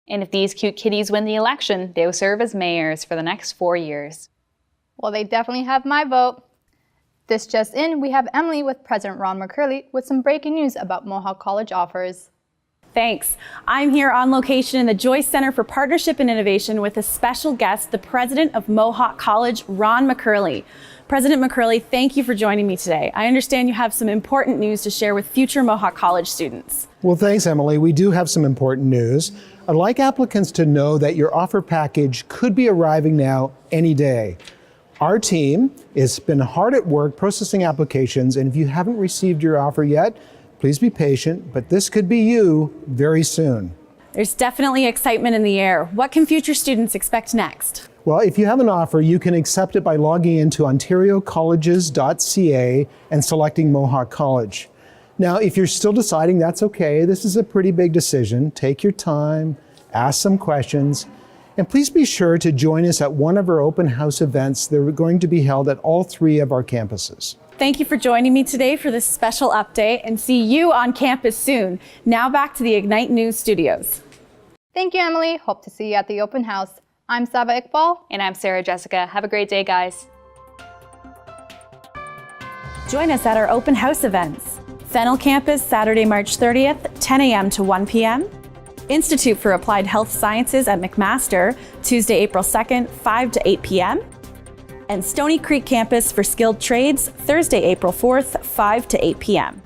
And if these cute kitties win the election, they'll serve as mayors for the next 4 years. Well, they definitely have my vote. This just in, we have Emily with President Ron McCurley with some breaking news about Mohawk College offers. Thanks. I'm here on location in the Joyce Center for Partnership and Innovation with a special guest, the president of Mohawk College, Ron McCurley. President McCurley, thank you for joining me today. I understand you have some important news to share with future Mohawk College students. Well, thanks, Emily. We do have some important news. I'd like applicants to know that your offer package could be arriving now any day. Our team has been hard at work processing applications, and if you haven't received your offer yet, please be patient, but this could be you very soon. There's definitely excitement in the air. What can future students expect next? Well, if you have an offer, you can accept it by logging into ontariocollege.ca and selecting Mohawk College. Now, if you're still deciding, that's okay. This is a pretty big decision. Take your time, ask some questions, and please be sure to join us at one of our open house events that are going to be held at all 3 of our campuses. Thank you for joining me today for this special update, and see you on campus soon. Now back to the Ignite News studios. Thank you, Emily. Hope to see you at the open house. I'm Saba Iqbal. And I'm Sarah Jessica. Have a great day, guys. Join us at our open house events. Fennel Campus, Saturday, March 30th, 10 a.m. to 1 p.m. Institute for Applied Health Sciences at McMaster, Tuesday, April 2nd, 5 to 8 p.m. And Stony Creek Campus for Skilled Trades, Thursday, April 4th, 5 to 8 p.m.